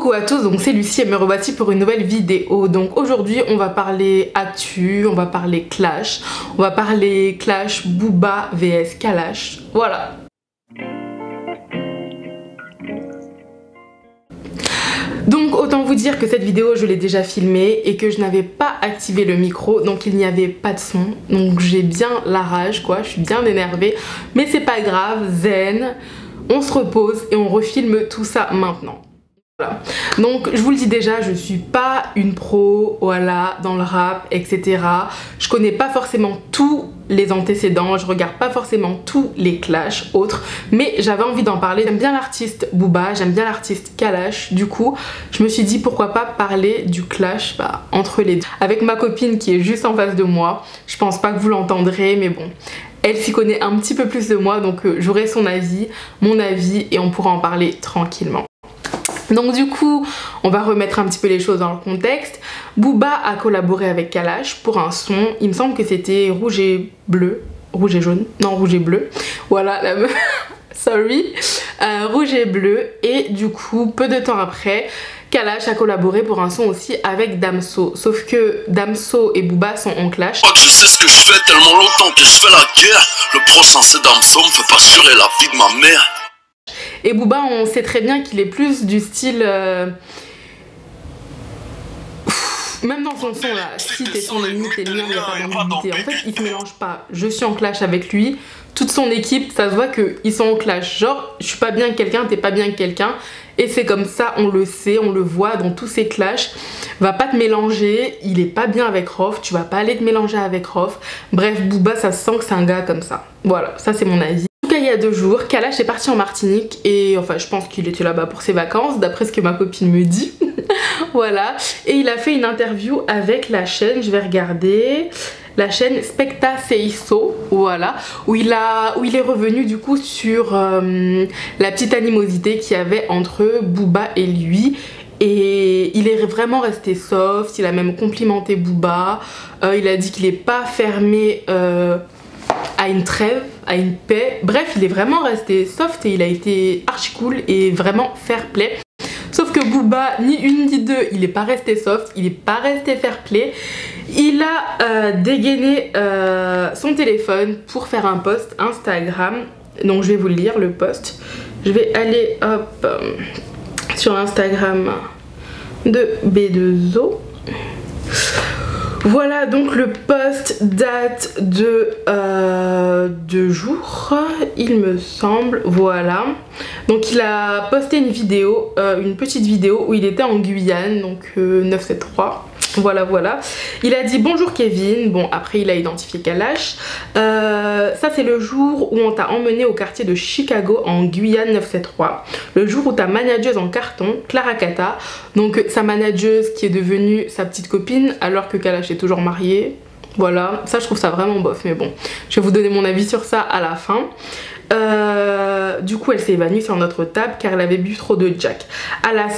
Coucou à tous, donc c'est Lucie et me revoici pour une nouvelle vidéo. Donc aujourd'hui on va parler actu, on va parler clash, on va parler clash Booba vs Kalash, voilà. Donc autant vous dire que cette vidéo je l'ai déjà filmée et que je n'avais pas activé le micro, donc il n'y avait pas de son, donc j'ai bien la rage quoi, je suis bien énervée, mais c'est pas grave, zen, on se repose et on refilme tout ça maintenant. Voilà. Donc je vous le dis déjà, je suis pas une pro, voilà, dans le rap, etc. Je connais pas forcément tous les antécédents, je regarde pas forcément tous les clashs autres, mais j'avais envie d'en parler. J'aime bien l'artiste Booba, j'aime bien l'artiste Kalash, du coup je me suis dit pourquoi pas parler du clash entre les deux. Avec ma copine qui est juste en face de moi, je pense pas que vous l'entendrez, mais bon. Elle s'y connaît un petit peu plus de moi, donc j'aurai son avis, mon avis, et on pourra en parler tranquillement. Donc du coup, on va remettre un petit peu les choses dans le contexte. Booba a collaboré avec Kalash pour un son, il me semble que c'était rouge et bleu, rouge et jaune, non rouge et bleu, voilà la meuf, sorry, rouge et bleu, et du coup, peu de temps après, Kalash a collaboré pour un son aussi avec Damso, sauf que Damso et Booba sont en clash. Je sais ce que je fais tellement longtemps que je fais la guerre, le prochain c'est Damso, me fait pas assurer la vie de ma mère. Et Booba, on sait très bien qu'il est plus du style... Même dans son son là, si t'es son ennemi, t'es le mien, il n'y a pas d'ambiguïté. En fait, il se mélange pas. Je suis en clash avec lui, toute son équipe, ça se voit qu'ils sont en clash. Genre, je suis pas bien avec quelqu'un, t'es pas bien avec quelqu'un. Et c'est comme ça, on le sait, on le voit dans tous ces clashs. Va pas te mélanger, il est pas bien avec Rof, tu vas pas aller te mélanger avec Rof. Bref, Booba, ça se sent que c'est un gars comme ça. Voilà, ça c'est mon avis. Il y a 2 jours, Kalash est parti en Martinique et enfin je pense qu'il était là-bas pour ses vacances d'après ce que ma copine me dit. Voilà, et il a fait une interview avec la chaîne, je vais regarder, la chaîne Specta Seiso, voilà, où il est revenu du coup sur la petite animosité qu'il y avait entre Booba et lui. Et il est vraiment resté soft, il a même complimenté Booba, il a dit qu'il n'est pas fermé à une trêve, à une paix. Bref, il est vraiment resté soft et il a été archi cool et vraiment fair play. Sauf que Booba, ni une ni deux, il est pas resté soft, il est pas resté fair play. Il a dégainé son téléphone pour faire un post Instagram. Donc je vais vous le lire, le post. Je vais aller hop sur Instagram de B2O. Voilà, donc le post date de 2 jours, il me semble, voilà. Donc il a posté une vidéo, une petite vidéo où il était en Guyane, donc 973. Voilà. Il a dit bonjour Kevin, bon après il a identifié Kalash. Ça c'est le jour où on t'a emmené au quartier de Chicago en Guyane 973. Le jour où ta manageuse en carton, Clara Kata, donc sa manageuse qui est devenue sa petite copine alors que Kalash est toujours marié. Voilà, ça je trouve ça vraiment bof, mais bon, je vais vous donner mon avis sur ça à la fin. Du coup elle s'est évanouie sur notre table car elle avait bu trop de Jack. À la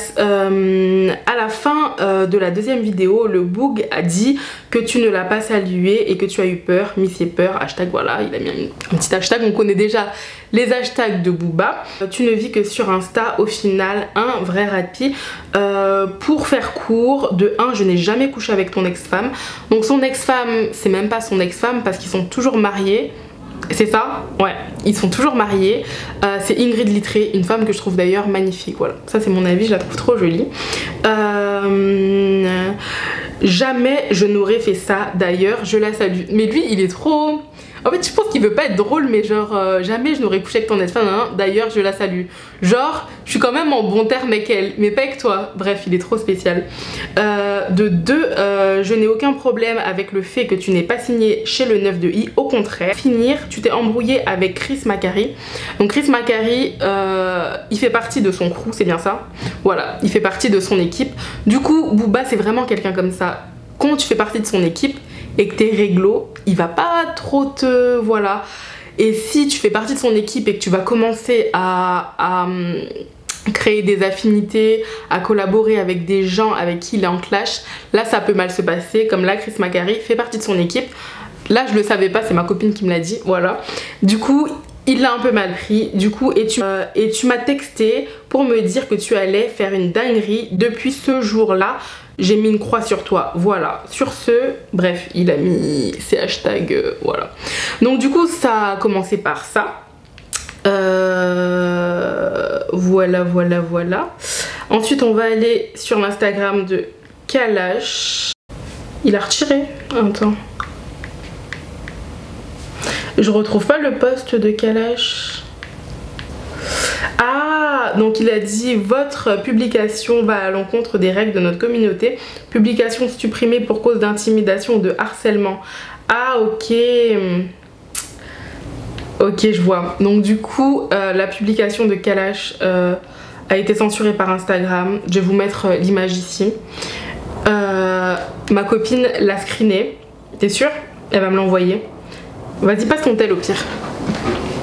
fin de la deuxième vidéo, le Boog a dit que tu ne l'as pas salué et que tu as eu peur, Miss peur, hashtag voilà, il a mis un petit hashtag, on connaît déjà les hashtags de Booba. Tu ne vis que sur Insta, au final un vrai rapi. Pour faire court, de 1 je n'ai jamais couché avec ton ex-femme. Donc son ex-femme, c'est même pas son ex-femme parce qu'ils sont toujours mariés. C'est ça? Ouais, ils sont toujours mariés. C'est Ingrid Littré, une femme que je trouve d'ailleurs magnifique. Voilà, ça c'est mon avis, je la trouve trop jolie. Jamais je n'aurais fait ça, d'ailleurs je la salue. Mais lui il est trop... En fait je pense qu'il veut pas être drôle, mais genre jamais je n'aurais couché avec ton ex-femme, d'ailleurs je la salue. Genre je suis quand même en bon terme avec elle, mais pas avec toi. Bref, il est trop spécial. De 2, je n'ai aucun problème avec le fait que tu n'aies pas signé chez le 9 de I, au contraire. Finir, tu t'es embrouillé avec Chris Macari. Donc Chris Macari, il fait partie de son crew, c'est bien ça? Voilà, il fait partie de son équipe. Du coup Booba c'est vraiment quelqu'un comme ça. Quand tu fais partie de son équipe et que t'es réglo, il va pas trop te... voilà. Et si tu fais partie de son équipe et que tu vas commencer à créer des affinités, à collaborer avec des gens avec qui il est en clash, là ça peut mal se passer. Comme là Chris Macari fait partie de son équipe. Là je le savais pas, c'est ma copine qui me l'a dit, voilà. Du coup il l'a un peu mal pris du coup et tu m'as texté pour me dire que tu allais faire une dinguerie. Depuis ce jour-là, j'ai mis une croix sur toi. Voilà. Sur ce, bref, il a mis ses hashtags, voilà. Donc du coup, ça a commencé par ça. Voilà. Ensuite, on va aller sur l'Instagram de Kalash. Il a retiré. Attends. Je retrouve pas le post de Kalash. Ah, donc il a dit votre publication va à l'encontre des règles de notre communauté. Publication supprimée pour cause d'intimidation ou de harcèlement. Ah, ok. Ok, je vois. Donc du coup, la publication de Kalash a été censurée par Instagram. Je vais vous mettre l'image ici. Ma copine l'a screené. T'es sûre? Elle va me l'envoyer. Vas-y, passe ton tel au pire.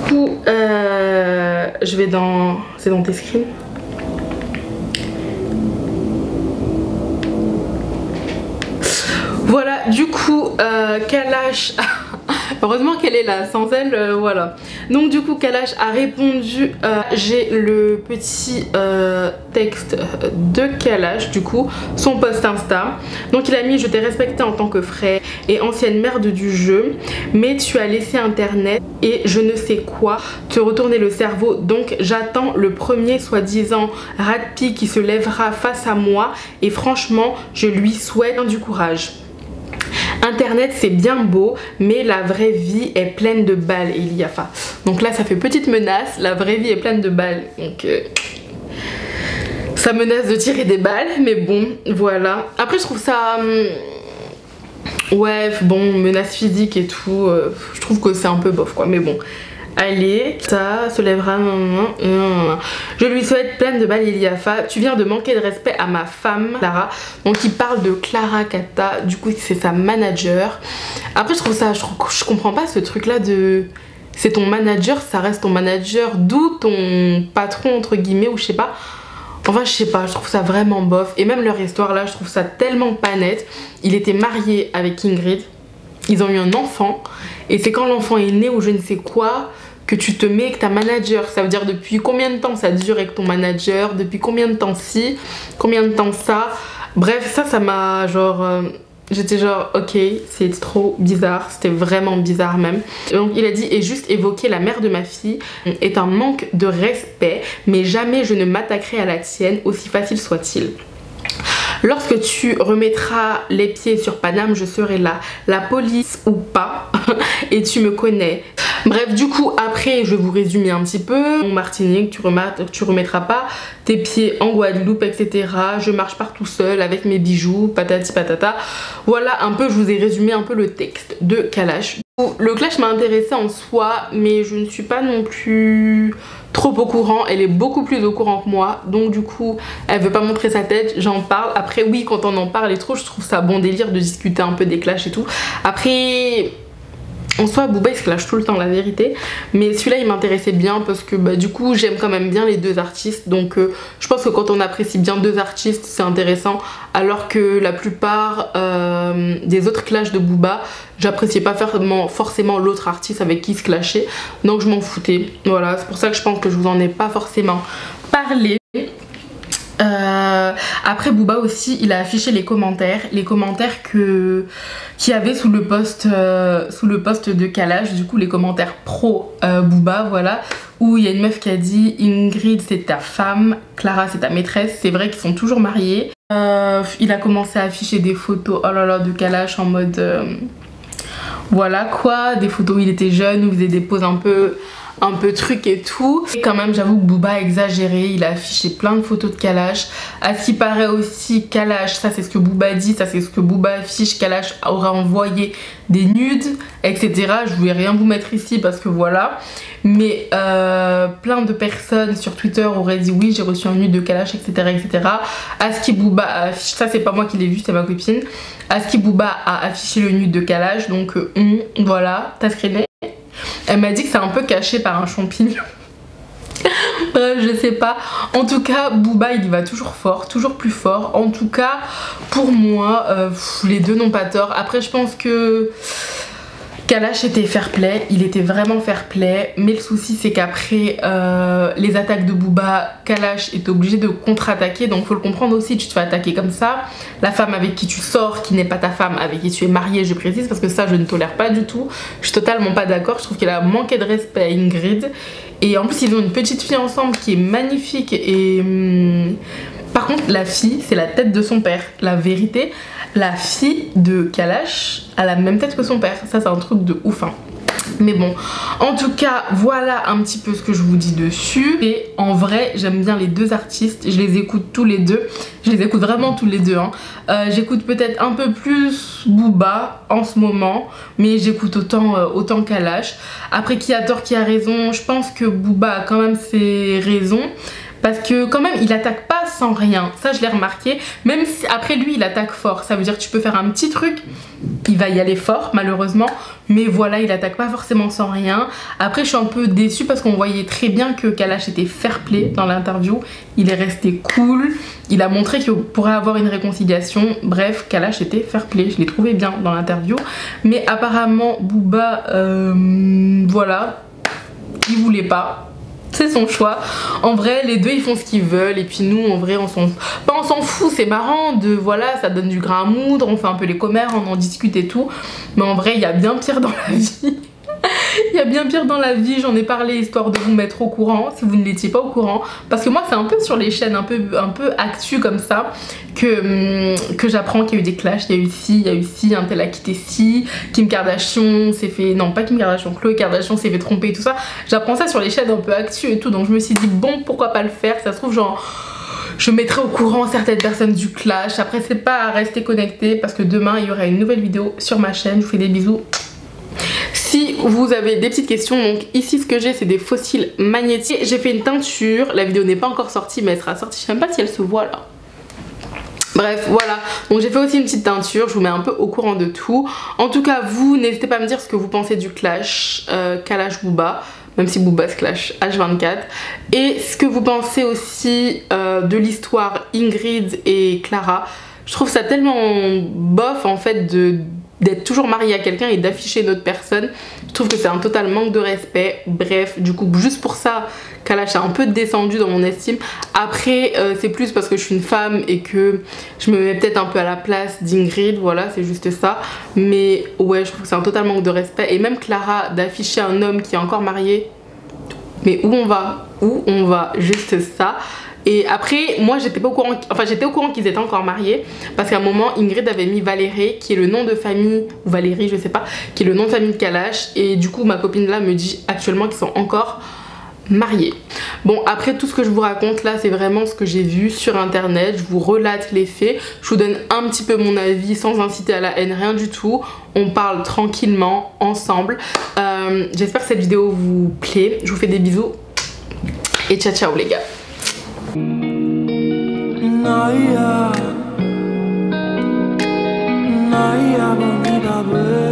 Du coup, je vais dans... C'est dans tes screens. Voilà, du coup, Kalash... Heureusement qu'elle est là, sans elle, voilà. Donc du coup, Kalash a répondu, j'ai le petit texte de Kalash, du coup, son post Insta. Donc il a mis, je t'ai respecté en tant que frère et ancienne merde du jeu, mais tu as laissé internet et je ne sais quoi te retourner le cerveau, donc j'attends le premier soi-disant ratpi qui se lèvera face à moi et franchement, je lui souhaite du courage. Internet c'est bien beau mais la vraie vie est pleine de balles Eliafa. Donc là ça fait petite menace, la vraie vie est pleine de balles. Donc ça menace de tirer des balles mais bon voilà. Après je trouve ça... ouais bon menace physique et tout, je trouve que c'est un peu bof quoi mais bon. Allez, ça se lèvera. Je lui souhaite pleine de balles Eliafa. Tu viens de manquer de respect à ma femme Clara. Donc il parle de Clara Kata. Du coup c'est sa manager. Après je trouve ça, je comprends pas ce truc là de... C'est ton manager, ça reste ton manager. D'où ton patron entre guillemets ou je sais pas. Enfin je sais pas, je trouve ça vraiment bof. Et même leur histoire là, je trouve ça tellement pas net. Il était marié avec Ingrid. Ils ont eu un enfant. Et c'est quand l'enfant est né ou je ne sais quoi que tu te mets avec ta manager. Ça veut dire depuis combien de temps ça dure avec ton manager, depuis combien de temps ci, combien de temps ça. Bref, ça m'a genre... j'étais genre ok, c'est trop bizarre, c'était vraiment bizarre même. Donc il a dit, et juste évoquer la mère de ma fille est un manque de respect, mais jamais je ne m'attaquerai à la tienne, aussi facile soit-il. Lorsque tu remettras les pieds sur Paname, je serai là, la police ou pas, et tu me connais. Bref, du coup, après, je vais vous résumer un petit peu. En Martinique, tu remettras pas tes pieds en Guadeloupe, etc. Je marche partout seule avec mes bijoux, patati patata. Voilà un peu, je vous ai résumé un peu le texte de Kalash. Le clash m'a intéressée en soi, mais je ne suis pas non plus trop au courant. Elle est beaucoup plus au courant que moi, donc du coup elle veut pas montrer sa tête, j'en parle. Après oui, quand on en parle et trop, je trouve ça bon délire de discuter un peu des clashs et tout. Après en soi Booba il se clash tout le temps la vérité, mais celui-là il m'intéressait bien parce que bah, du coup j'aime quand même bien les deux artistes, donc je pense que quand on apprécie bien deux artistes c'est intéressant, alors que la plupart des autres clashs de Booba j'appréciais pas forcément l'autre artiste avec qui se clasher, donc je m'en foutais. Voilà, c'est pour ça que je pense que je vous en ai pas forcément parlé. Après Booba aussi il a affiché les commentaires qu'il y avait sous le post de Kalash, du coup les commentaires pro Booba, voilà, où il y a une meuf qui a dit Ingrid c'est ta femme, Clara c'est ta maîtresse. C'est vrai qu'ils sont toujours mariés. Il a commencé à afficher des photos, oh là là, de Kalash en mode voilà quoi, des photos où il était jeune, où il faisait des poses un peu truc et tout. Et quand même j'avoue que Booba a exagéré, il a affiché plein de photos de Kalash. À ce qui paraît aussi Kalash, ça c'est ce que Booba dit, ça c'est ce que Booba affiche, Kalash aura envoyé des nudes, etc. Je voulais rien vous mettre ici parce que voilà. Mais plein de personnes sur Twitter auraient dit oui j'ai reçu un nude de Kalash, etc. etc. Aski Booba affiche, ça c'est pas moi qui l'ai vu, c'est ma copine. Aski Booba a affiché le nude de Kalash, donc voilà, t'as screené. Elle m'a dit que c'est un peu caché par un champignon. Bref, je sais pas. En tout cas, Booba il y va toujours fort, toujours plus fort. En tout cas, pour moi, les deux n'ont pas tort. Après, je pense que Kalash était fair play, il était vraiment fair play, mais le souci c'est qu'après les attaques de Booba, Kalash est obligé de contre-attaquer, donc faut le comprendre aussi, tu te fais attaquer comme ça, la femme avec qui tu sors, qui n'est pas ta femme, avec qui tu es mariée, je précise, parce que ça je ne tolère pas du tout, je suis totalement pas d'accord, je trouve qu'elle a manqué de respect à Ingrid, et en plus ils ont une petite fille ensemble qui est magnifique, et par contre la fille c'est la tête de son père, la vérité. La fille de Kalash a la même tête que son père, ça c'est un truc de ouf hein. Mais bon, en tout cas voilà un petit peu ce que je vous dis dessus. Et en vrai j'aime bien les deux artistes, je les écoute tous les deux, je les écoute vraiment tous les deux hein. J'écoute peut-être un peu plus Booba en ce moment, mais j'écoute autant Kalash. Après qui a tort qui a raison, je pense que Booba a quand même ses raisons. Parce que quand même il attaque pas sans rien, ça je l'ai remarqué, même si après lui il attaque fort, ça veut dire que tu peux faire un petit truc, il va y aller fort malheureusement, mais voilà il attaque pas forcément sans rien. Après je suis un peu déçue parce qu'on voyait très bien que Kalash était fair play dans l'interview, il est resté cool, il a montré qu'il pourrait avoir une réconciliation, bref Kalash était fair play, je l'ai trouvé bien dans l'interview, mais apparemment Booba voilà, il voulait pas. C'est son choix. En vrai, les deux ils font ce qu'ils veulent. Et puis nous, en vrai, on s'en fout. C'est marrant de voilà, ça donne du grain à moudre. On fait un peu les commères, on en discute et tout. Mais en vrai, il y a bien pire dans la vie. Il y a bien pire dans la vie, j'en ai parlé histoire de vous mettre au courant si vous ne l'étiez pas au courant, parce que moi c'est un peu sur les chaînes un peu actu comme ça que j'apprends qu'il y a eu des clashs, il y a eu ci, il y a eu ci, un tel a quitté ci, Kim Kardashian s'est fait, non pas Kim Kardashian, Khloé Kardashian s'est fait tromper et tout ça, j'apprends ça sur les chaînes un peu actu et tout, donc je me suis dit bon pourquoi pas le faire, ça se trouve genre je mettrai au courant certaines personnes du clash, après c'est pas à rester connecté parce que demain il y aura une nouvelle vidéo sur ma chaîne, je vous fais des bisous. Si vous avez des petites questions, donc ici ce que j'ai c'est des fossiles magnétiques. J'ai fait une teinture, la vidéo n'est pas encore sortie mais elle sera sortie, je sais même pas si elle se voit là. Bref voilà, donc j'ai fait aussi une petite teinture, je vous mets un peu au courant de tout. En tout cas vous, n'hésitez pas à me dire ce que vous pensez du clash Kalash Booba, même si Booba se clash H24. Et ce que vous pensez aussi de l'histoire Ingrid et Clara. Je trouve ça tellement bof en fait d'être toujours marié à quelqu'un et d'afficher une autre personne. Je trouve que c'est un total manque de respect. Bref, du coup juste pour ça Kalash a un peu descendu dans mon estime. Après c'est plus parce que je suis une femme et que je me mets peut-être un peu à la place d'Ingrid, voilà c'est juste ça. Mais ouais je trouve que c'est un total manque de respect. Et même Clara d'afficher un homme qui est encore marié, mais où on va? Où on va? Juste ça. Et après moi j'étais pas au courant, enfin j'étais au courant qu'ils étaient encore mariés parce qu'à un moment Ingrid avait mis Valérie qui est le nom de famille, ou Valérie je sais pas, qui est le nom de famille de Kalash, et du coup ma copine là me dit actuellement qu'ils sont encore mariés. Bon après tout ce que je vous raconte là c'est vraiment ce que j'ai vu sur internet, je vous relate les faits, je vous donne un petit peu mon avis sans inciter à la haine, rien du tout, on parle tranquillement ensemble. J'espère que cette vidéo vous plaît, je vous fais des bisous et ciao ciao les gars. Naya, Naya,